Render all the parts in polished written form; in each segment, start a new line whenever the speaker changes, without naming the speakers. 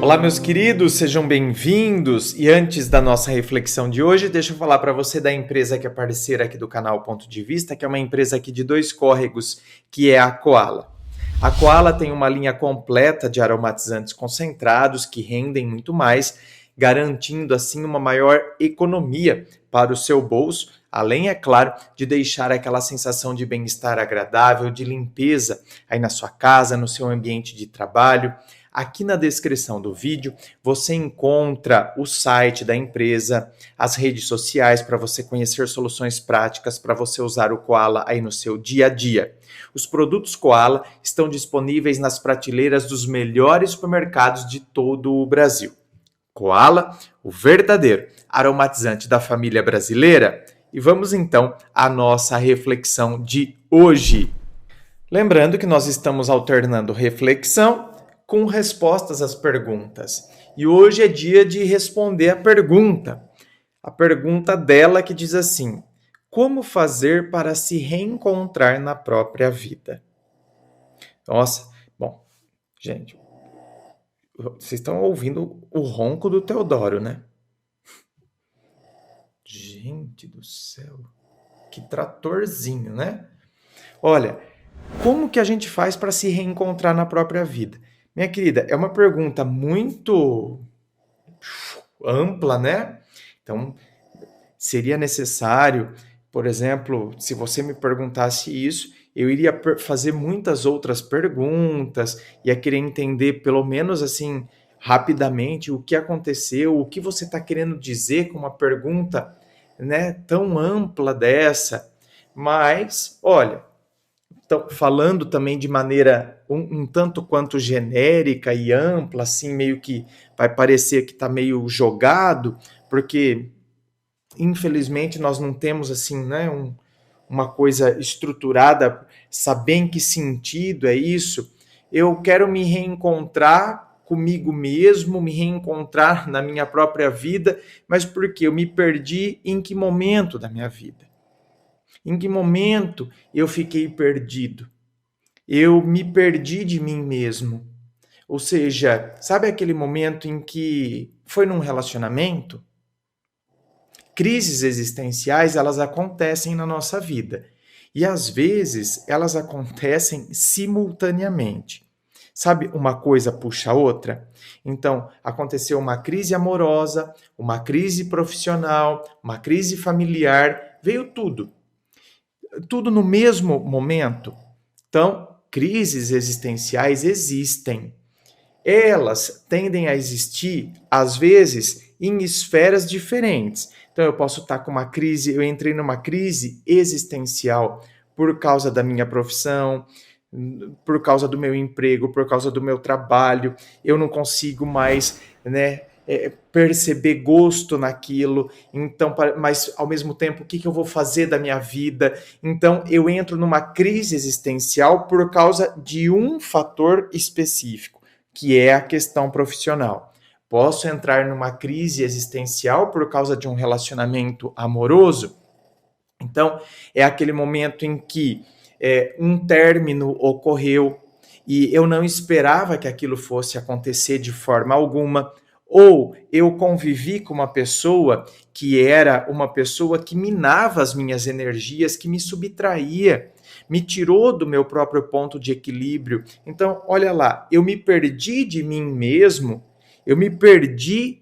Olá, meus queridos, sejam bem-vindos. E antes da nossa reflexão de hoje, deixa eu falar para você da empresa que é parceira aqui do canal Ponto de Vista, que é uma empresa aqui de Dois Córregos, que é a Koala. A Koala tem uma linha completa de aromatizantes concentrados que rendem muito mais, garantindo assim uma maior economia para o seu bolso, além, é claro, de deixar aquela sensação de bem-estar agradável, de limpeza aí na sua casa, no seu ambiente de trabalho. Aqui na descrição do vídeo você encontra o site da empresa, as redes sociais para você conhecer soluções práticas para você usar o Koala aí no seu dia a dia. Os produtos Koala estão disponíveis nas prateleiras dos melhores supermercados de todo o Brasil. Koala, o verdadeiro aromatizante da família brasileira. E vamos então à nossa reflexão de hoje. Lembrando que nós estamos alternando reflexão com respostas às perguntas. E hoje é dia de responder a pergunta dela que diz assim: como fazer para se reencontrar na própria vida? Nossa, bom, gente, vocês estão ouvindo o ronco do Teodoro, né? Gente do céu, que tratorzinho, né? Olha, como que a gente faz para se reencontrar na própria vida? Minha querida, é uma pergunta muito ampla, né? Então, seria necessário, por exemplo, se você me perguntasse isso, eu iria fazer muitas outras perguntas, ia querer entender, pelo menos assim, rapidamente, o que aconteceu, o que você está querendo dizer com uma pergunta, né, tão ampla dessa. Mas, olha, então, falando também de maneira um tanto quanto genérica e ampla, assim, meio que vai parecer que está meio jogado, porque infelizmente nós não temos assim, né, uma coisa estruturada, saber em que sentido é isso. Eu quero me reencontrar comigo mesmo, me reencontrar na minha própria vida, mas porque eu me perdi em que momento da minha vida? Em que momento eu fiquei perdido? Eu me perdi de mim mesmo. Ou seja, sabe aquele momento em que foi num relacionamento? Crises existenciais, elas acontecem na nossa vida. E às vezes elas acontecem simultaneamente. Sabe, uma coisa puxa a outra? Então, aconteceu uma crise amorosa, uma crise profissional, uma crise familiar, veio tudo. Tudo no mesmo momento. Então, crises existenciais existem. Elas tendem a existir, às vezes, em esferas diferentes. Então, eu posso estar com uma crise, eu entrei numa crise existencial por causa da minha profissão, por causa do meu emprego, por causa do meu trabalho, eu não consigo mais, né, perceber gosto naquilo, então, mas ao mesmo tempo, o que eu vou fazer da minha vida? Então, eu entro numa crise existencial por causa de um fator específico, que é a questão profissional. Posso entrar numa crise existencial por causa de um relacionamento amoroso? Então, é aquele momento em que um término ocorreu e eu não esperava que aquilo fosse acontecer de forma alguma, ou eu convivi com uma pessoa que era uma pessoa que minava as minhas energias, que me subtraía, me tirou do meu próprio ponto de equilíbrio. Então, olha lá, eu me perdi de mim mesmo, eu me perdi,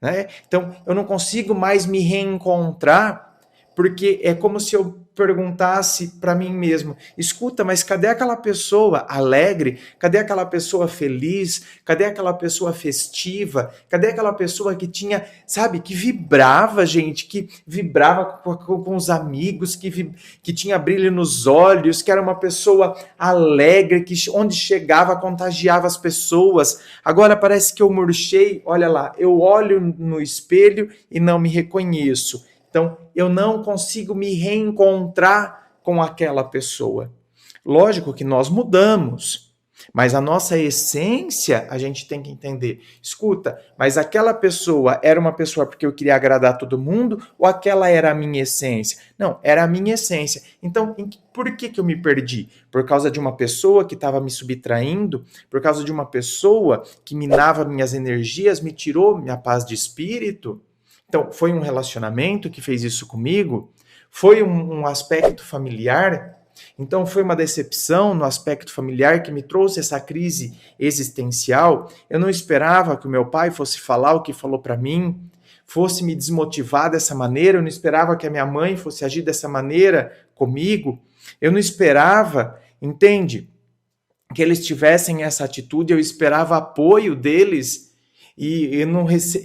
né? Então, eu não consigo mais me reencontrar, porque é como se eu perguntasse para mim mesmo: escuta, mas cadê aquela pessoa alegre? Cadê aquela pessoa feliz? Cadê aquela pessoa festiva? Cadê aquela pessoa que tinha, sabe, que vibrava, gente, que vibrava com os amigos, que tinha brilho nos olhos, que era uma pessoa alegre, que onde chegava contagiava as pessoas. Agora parece que eu murchei, olha lá, eu olho no espelho e não me reconheço. Então, eu não consigo me reencontrar com aquela pessoa. Lógico que nós mudamos, Mas a nossa essência, a gente tem que entender. Escuta, mas aquela pessoa era uma pessoa porque eu queria agradar todo mundo ou aquela era a minha essência? Não, era a minha essência. Então, por que eu me perdi? Por causa de uma pessoa que estava me subtraindo? Por causa de uma pessoa que minava minhas energias, me tirou minha paz de espírito? Então, foi um relacionamento que fez isso comigo? Foi um aspecto familiar? Então, foi uma decepção no aspecto familiar que me trouxe essa crise existencial. Eu não esperava que o meu pai fosse falar o que falou para mim, fosse me desmotivar dessa maneira. Eu não esperava que a minha mãe fosse agir dessa maneira comigo. Eu não esperava, entende, que eles tivessem essa atitude. Eu esperava apoio deles e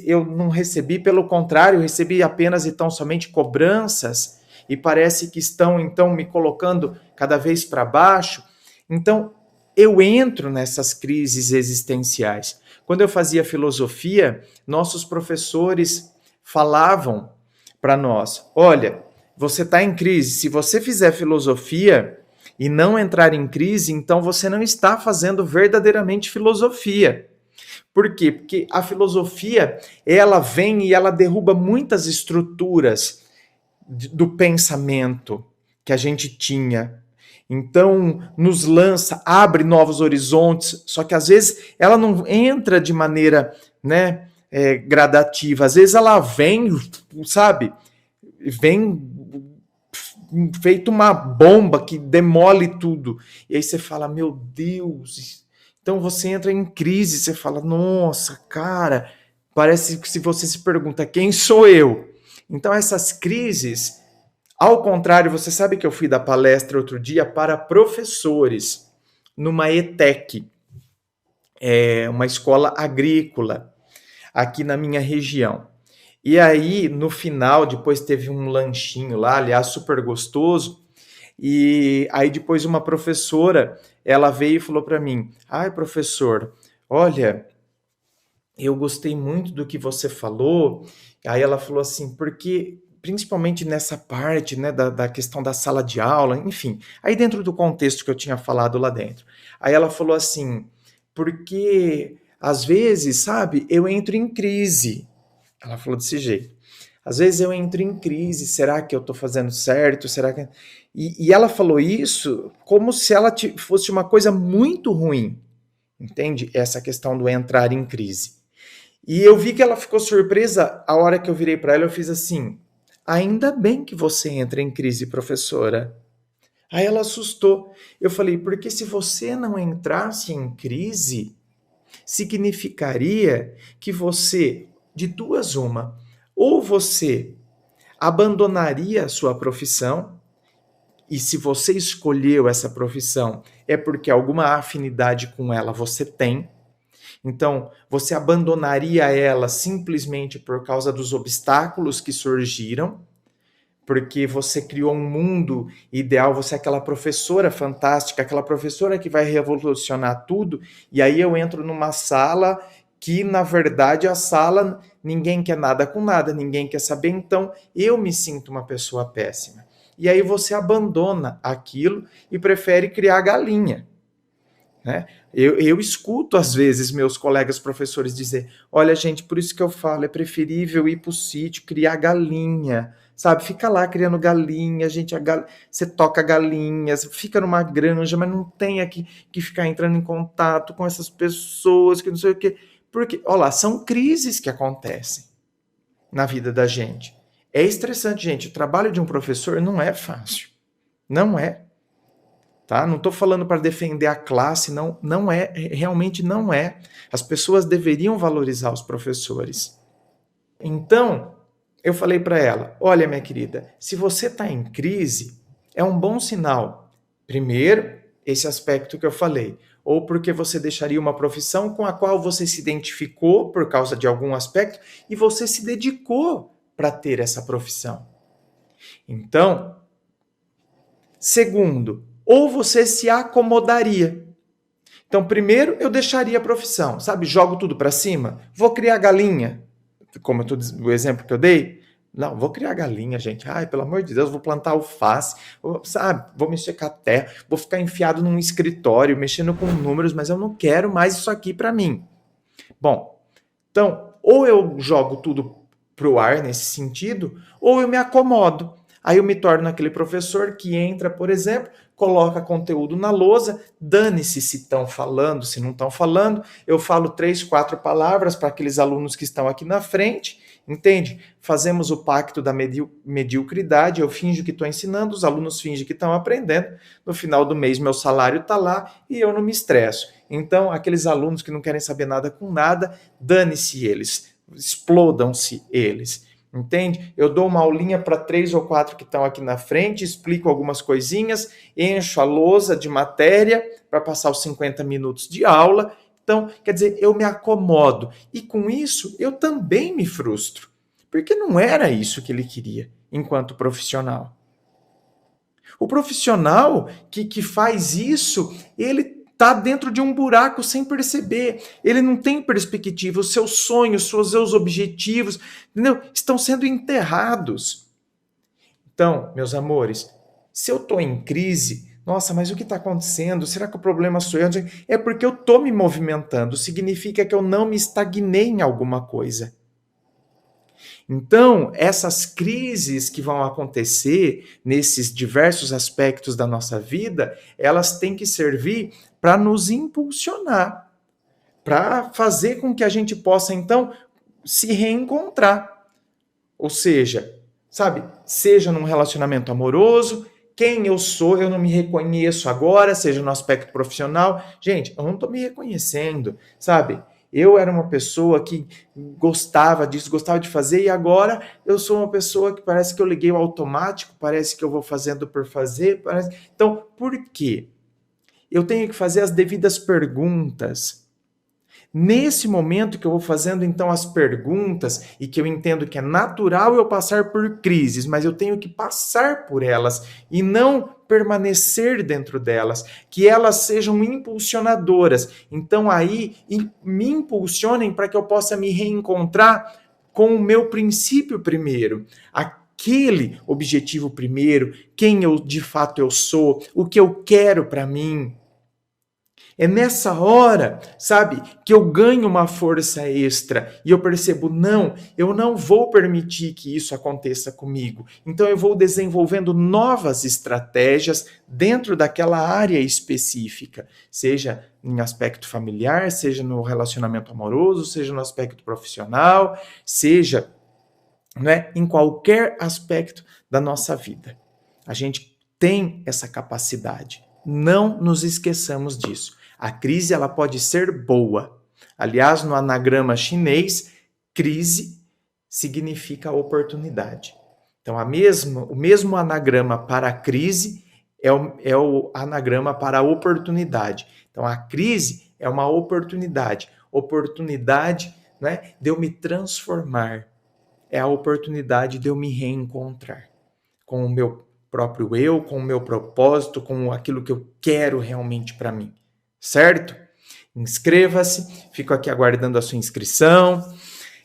eu não recebi, pelo contrário, eu recebi apenas e tão somente cobranças. E parece que estão, então, me colocando cada vez para baixo. Então, eu entro nessas crises existenciais. Quando eu fazia filosofia, nossos professores falavam para nós, olha, você está em crise, se você fizer filosofia e não entrar em crise, então você não está fazendo verdadeiramente filosofia. Por quê? Porque a filosofia, ela vem e ela derruba muitas estruturas do pensamento que a gente tinha. Então, nos lança, abre novos horizontes, só que às vezes ela não entra de maneira, né, gradativa. Às vezes ela vem, sabe, vem feito uma bomba que demole tudo. E aí você fala, meu Deus. Então você entra em crise, você fala, nossa, cara, parece que se você se pergunta, quem sou eu? Então, essas crises, ao contrário, você sabe que eu fui dar palestra outro dia para professores numa ETEC, uma escola agrícola, aqui na minha região. E aí, no final, depois teve um lanchinho lá, aliás, super gostoso, e aí depois uma professora, ela veio e falou para mim, ai, professor, olha, eu gostei muito do que você falou. Aí ela falou assim, porque principalmente nessa parte, né, da questão da sala de aula, enfim, aí dentro do contexto que eu tinha falado lá dentro. Aí ela falou assim, porque às vezes, sabe, eu entro em crise. Ela falou desse jeito. Às vezes eu entro em crise, será que eu estou fazendo certo? Será que... E ela falou isso como se ela fosse uma coisa muito ruim, entende? Essa questão do entrar em crise. E eu vi que ela ficou surpresa a hora que eu virei para ela, eu fiz assim, ainda bem que você entra em crise, professora. Aí ela assustou. Eu falei, porque se você não entrasse em crise, significaria que você, de duas uma, ou você abandonaria a sua profissão, e se você escolheu essa profissão, é porque alguma afinidade com ela você tem. Então, você abandonaria ela simplesmente por causa dos obstáculos que surgiram, porque você criou um mundo ideal, você é aquela professora fantástica, aquela professora que vai revolucionar tudo, e aí eu entro numa sala que, na verdade, a sala ninguém quer nada com nada, ninguém quer saber, então eu me sinto uma pessoa péssima. E aí você abandona aquilo e prefere criar galinha. Né? Eu escuto, às vezes, meus colegas professores dizer, olha, gente, por isso que eu falo, é preferível ir para o sítio, criar galinha, sabe? Fica lá criando galinha, você toca galinhas, fica numa granja, mas não tem aqui que ficar entrando em contato com essas pessoas, que não sei o quê. Porque, olha lá, são crises que acontecem na vida da gente. É estressante, gente. O trabalho de um professor não é fácil. Não é. Tá? Não estou falando para defender a classe, não é, realmente não é. As pessoas deveriam valorizar os professores. Então, eu falei para ela, olha, minha querida, se você está em crise, é um bom sinal. Primeiro, esse aspecto que eu falei, ou porque você deixaria uma profissão com a qual você se identificou por causa de algum aspecto e você se dedicou para ter essa profissão. Então, segundo, ou você se acomodaria. Então, primeiro, eu deixaria a profissão, sabe? Jogo tudo para cima. Vou criar galinha, como o exemplo que eu dei. Não, vou criar galinha, gente. Ai, pelo amor de Deus, vou plantar alface, sabe? Vou mexer com a terra, vou ficar enfiado num escritório, mexendo com números, mas eu não quero mais isso aqui para mim. Bom, então, ou eu jogo tudo pro ar nesse sentido, ou eu me acomodo. Aí eu me torno aquele professor que entra, por exemplo, coloca conteúdo na lousa, dane-se se estão falando, se não estão falando, eu falo 3, 4 palavras para aqueles alunos que estão aqui na frente, entende? Fazemos o pacto da mediocridade, eu finjo que estou ensinando, os alunos fingem que estão aprendendo, no final do mês meu salário está lá e eu não me estresso. Então, aqueles alunos que não querem saber nada com nada, dane-se eles, explodam-se eles. Entende? Eu dou uma aulinha para 3 ou 4 que estão aqui na frente, explico algumas coisinhas, encho a lousa de matéria para passar os 50 minutos de aula. Então, quer dizer, eu me acomodo. E com isso, eu também me frustro. Porque não era isso que ele queria enquanto profissional. O profissional que faz isso, ele está dentro de um buraco sem perceber. Ele não tem perspectiva. Os seus sonhos, os seus objetivos, entendeu? Estão sendo enterrados. Então, meus amores, se eu estou em crise, nossa, mas o que está acontecendo? Será que o problema sou eu? É porque eu estou me movimentando. Significa que eu não me estagnei em alguma coisa. Então, essas crises que vão acontecer nesses diversos aspectos da nossa vida, elas têm que servir para nos impulsionar, para fazer com que a gente possa, então, se reencontrar. Ou seja, sabe, seja num relacionamento amoroso, quem eu sou, eu não me reconheço agora, seja no aspecto profissional. Gente, eu não estou me reconhecendo, sabe? Eu era uma pessoa que gostava disso, gostava de fazer, e agora eu sou uma pessoa que parece que eu liguei o automático, parece que eu vou fazendo por fazer. Então, por quê? Eu tenho que fazer as devidas perguntas. Nesse momento que eu vou fazendo então as perguntas e que eu entendo que é natural eu passar por crises, mas eu tenho que passar por elas e não permanecer dentro delas, que elas sejam impulsionadoras. Então aí me impulsionem para que eu possa me reencontrar com o meu princípio primeiro, aquele objetivo primeiro, quem eu de fato eu sou, o que eu quero para mim. É nessa hora, sabe, que eu ganho uma força extra e eu percebo, não, eu não vou permitir que isso aconteça comigo. Então eu vou desenvolvendo novas estratégias dentro daquela área específica, seja em aspecto familiar, seja no relacionamento amoroso, seja no aspecto profissional, seja, né, em qualquer aspecto da nossa vida. A gente tem essa capacidade. Não nos esqueçamos disso. A crise ela pode ser boa. Aliás, no anagrama chinês, crise significa oportunidade. Então, o mesmo anagrama para a crise é o anagrama para a oportunidade. Então, a crise é uma oportunidade. Oportunidade, né, de eu me transformar. É a oportunidade de eu me reencontrar com o meu próprio eu, com o meu propósito, com aquilo que eu quero realmente para mim. Certo? Inscreva-se, fico aqui aguardando a sua inscrição.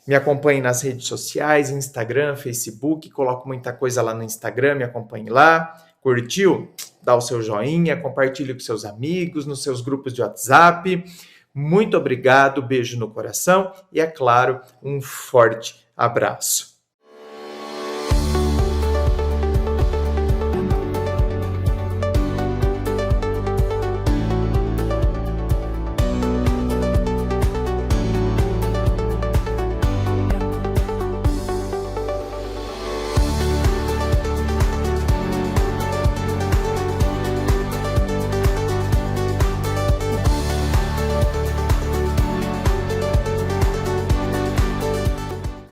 Me acompanhe nas redes sociais, Instagram, Facebook, coloco muita coisa lá no Instagram, me acompanhe lá. Curtiu? Dá o seu joinha, compartilhe com seus amigos, nos seus grupos de WhatsApp. Muito obrigado, beijo no coração e, é claro, um forte abraço.